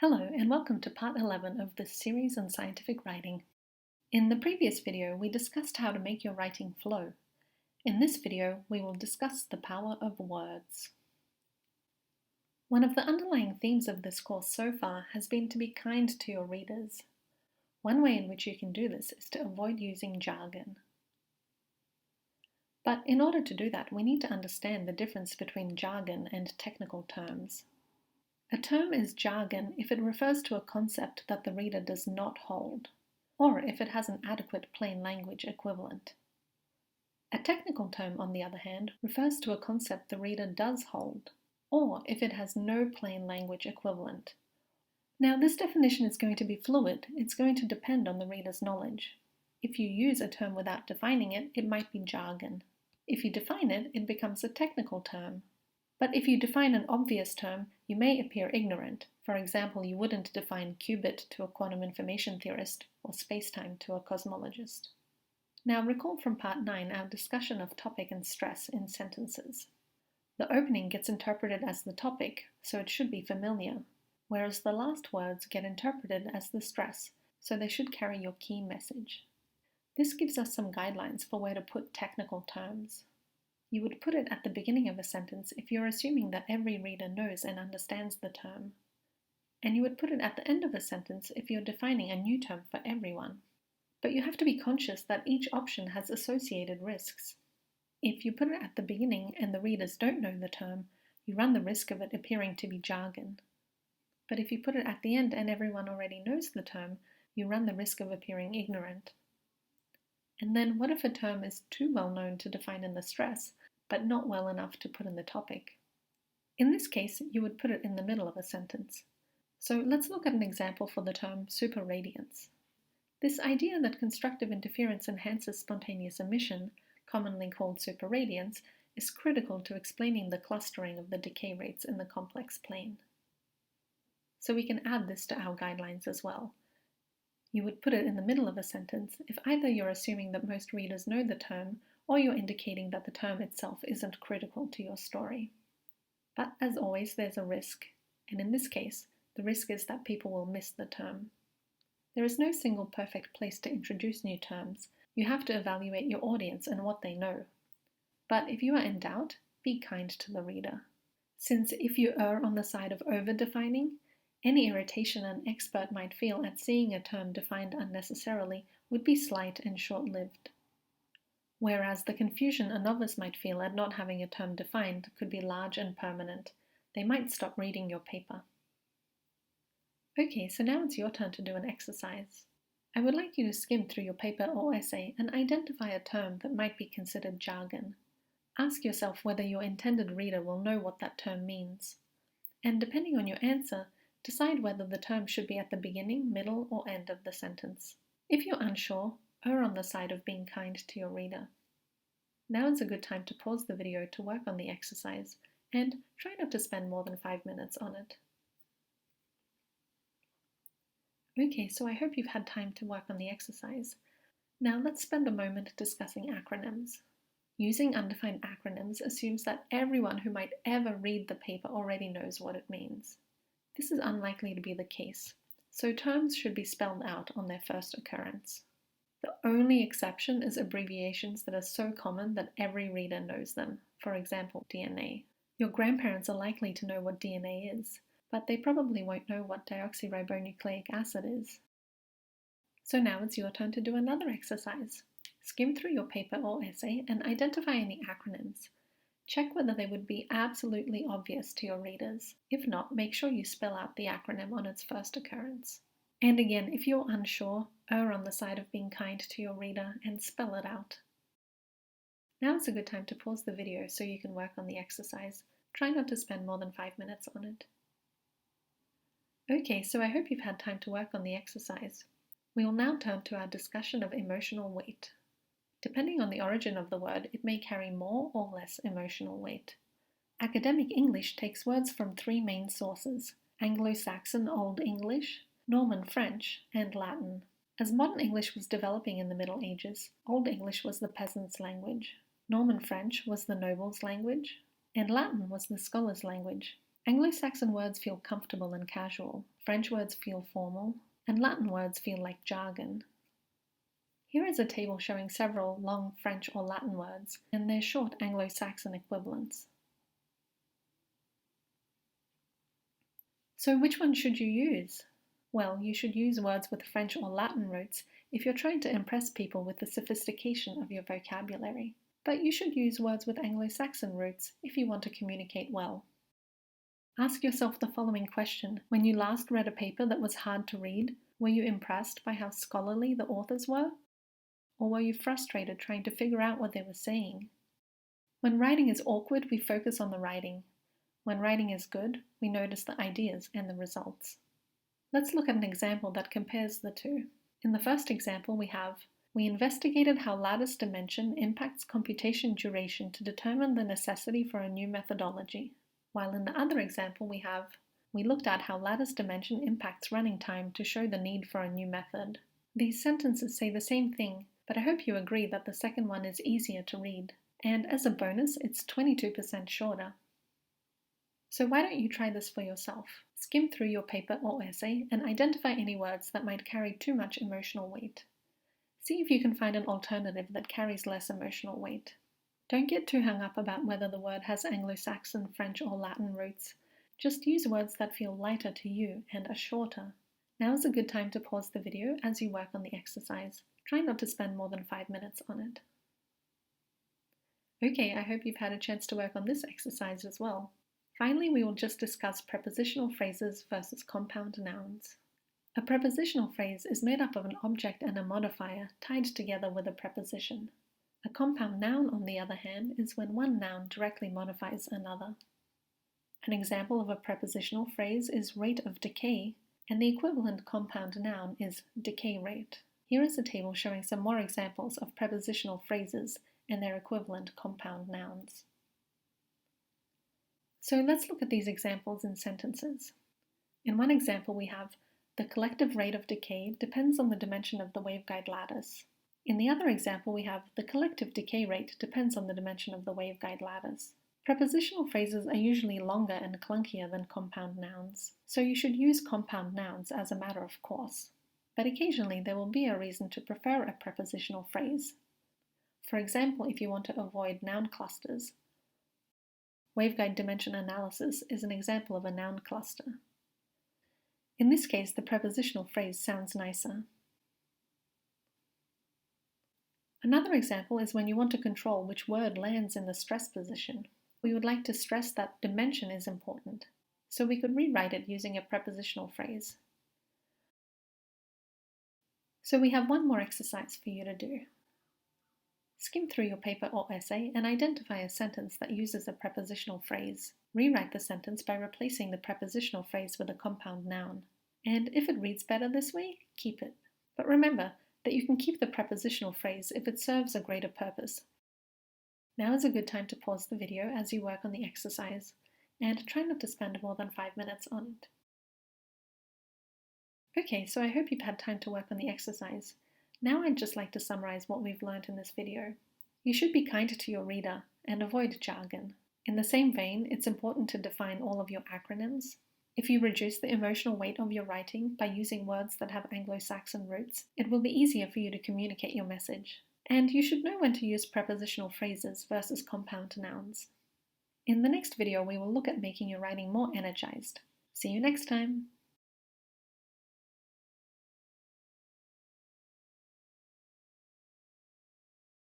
Hello and welcome to part 11 of this series on scientific writing. In the previous video, we discussed how to make your writing flow. In this video, we will discuss the power of words. One of the underlying themes of this course so far has been to be kind to your readers. One way in which you can do this is to avoid using jargon. But in order to do that, we need to understand the difference between jargon and technical terms. A term is jargon if it refers to a concept that the reader does not hold, or if it has an adequate plain language equivalent. A technical term, on the other hand, refers to a concept the reader does hold, or if it has no plain language equivalent. Now, this definition is going to be fluid. It's going to depend on the reader's knowledge. If you use a term without defining it, it might be jargon. If you define it, it becomes a technical term. But if you define an obvious term, you may appear ignorant. For example, you wouldn't define qubit to a quantum information theorist or spacetime to a cosmologist. Now recall from part 9 our discussion of topic and stress in sentences. The opening gets interpreted as the topic, so it should be familiar, whereas the last words get interpreted as the stress, so they should carry your key message. This gives us some guidelines for where to put technical terms. You would put it at the beginning of a sentence if you're assuming that every reader knows and understands the term. And you would put it at the end of a sentence if you're defining a new term for everyone. But you have to be conscious that each option has associated risks. If you put it at the beginning and the readers don't know the term, you run the risk of it appearing to be jargon. But if you put it at the end and everyone already knows the term, you run the risk of appearing ignorant. And then what if a term is too well known to define in the stress, but not well enough to put in the topic? In this case, you would put it in the middle of a sentence. So let's look at an example for the term superradiance. This idea that constructive interference enhances spontaneous emission, commonly called superradiance, is critical to explaining the clustering of the decay rates in the complex plane. So we can add this to our guidelines as well. You would put it in the middle of a sentence if either you're assuming that most readers know the term or you're indicating that the term itself isn't critical to your story. But as always, there's a risk, and in this case, the risk is that people will miss the term. There is no single perfect place to introduce new terms. You have to evaluate your audience and what they know. But if you are in doubt, be kind to the reader. Since if you err on the side of over-defining, any irritation an expert might feel at seeing a term defined unnecessarily would be slight and short-lived. Whereas the confusion a novice might feel at not having a term defined could be large and permanent. They might stop reading your paper. Okay, so now it's your turn to do an exercise. I would like you to skim through your paper or essay and identify a term that might be considered jargon. Ask yourself whether your intended reader will know what that term means. And depending on your answer, decide whether the term should be at the beginning, middle, or end of the sentence. If you're unsure, err on the side of being kind to your reader. Now is a good time to pause the video to work on the exercise, and try not to spend more than 5 minutes on it. Okay, so I hope you've had time to work on the exercise. Now let's spend a moment discussing acronyms. Using undefined acronyms assumes that everyone who might ever read the paper already knows what it means. This is unlikely to be the case, so terms should be spelled out on their first occurrence. The only exception is abbreviations that are so common that every reader knows them, for example, DNA. Your grandparents are likely to know what DNA is, but they probably won't know what deoxyribonucleic acid is. So now it's your turn to do another exercise. Skim through your paper or essay and identify any acronyms. Check whether they would be absolutely obvious to your readers. If not, make sure you spell out the acronym on its first occurrence. And again, if you're unsure, err on the side of being kind to your reader and spell it out. Now is a good time to pause the video so you can work on the exercise. Try not to spend more than 5 minutes on it. Okay, so I hope you've had time to work on the exercise. We will now turn to our discussion of emotional weight. Depending on the origin of the word, it may carry more or less emotional weight. Academic English takes words from 3 main sources: Anglo-Saxon Old English, Norman French, and Latin. As modern English was developing in the Middle Ages, Old English was the peasants' language, Norman French was the nobles' language, and Latin was the scholars' language. Anglo-Saxon words feel comfortable and casual, French words feel formal, and Latin words feel like jargon. Here is a table showing several long French or Latin words and their short Anglo-Saxon equivalents. So which one should you use? Well, you should use words with French or Latin roots if you're trying to impress people with the sophistication of your vocabulary, but you should use words with Anglo-Saxon roots if you want to communicate well. Ask yourself the following question. When you last read a paper that was hard to read, were you impressed by how scholarly the authors were? Or were you frustrated trying to figure out what they were saying? When writing is awkward, we focus on the writing. When writing is good, we notice the ideas and the results. Let's look at an example that compares the two. In the first example, we investigated how lattice dimension impacts computation duration to determine the necessity for a new methodology. While in the other example, we looked at how lattice dimension impacts running time to show the need for a new method. These sentences say the same thing, but I hope you agree that the second one is easier to read. And as a bonus, it's 22% shorter. So why don't you try this for yourself? Skim through your paper or essay and identify any words that might carry too much emotional weight. See if you can find an alternative that carries less emotional weight. Don't get too hung up about whether the word has Anglo-Saxon, French, or Latin roots. Just use words that feel lighter to you and are shorter. Now is a good time to pause the video as you work on the exercise. Try not to spend more than 5 minutes on it. Okay, I hope you've had a chance to work on this exercise as well. Finally, we will just discuss prepositional phrases versus compound nouns. A prepositional phrase is made up of an object and a modifier tied together with a preposition. A compound noun, on the other hand, is when one noun directly modifies another. An example of a prepositional phrase is rate of decay, and the equivalent compound noun is decay rate. Here is a table showing some more examples of prepositional phrases and their equivalent compound nouns. So let's look at these examples in sentences. In one example we have, the collective rate of decay depends on the dimension of the waveguide lattice. In the other example we have, the collective decay rate depends on the dimension of the waveguide lattice. Prepositional phrases are usually longer and clunkier than compound nouns, so you should use compound nouns as a matter of course. But occasionally there will be a reason to prefer a prepositional phrase. For example, if you want to avoid noun clusters. Waveguide dimension analysis is an example of a noun cluster. In this case, the prepositional phrase sounds nicer. Another example is when you want to control which word lands in the stress position. We would like to stress that dimension is important, so we could rewrite it using a prepositional phrase. So we have one more exercise for you to do. Skim through your paper or essay and identify a sentence that uses a prepositional phrase. Rewrite the sentence by replacing the prepositional phrase with a compound noun. And if it reads better this way, keep it. But remember that you can keep the prepositional phrase if it serves a greater purpose. Now is a good time to pause the video as you work on the exercise, and try not to spend more than 5 minutes on it. Okay, so I hope you've had time to work on the exercise. Now I'd just like to summarize what we've learned in this video. You should be kind to your reader and avoid jargon. In the same vein, it's important to define all of your acronyms. If you reduce the emotional weight of your writing by using words that have Anglo-Saxon roots, it will be easier for you to communicate your message. And you should know when to use prepositional phrases versus compound nouns. In the next video, we will look at making your writing more energized. See you next time!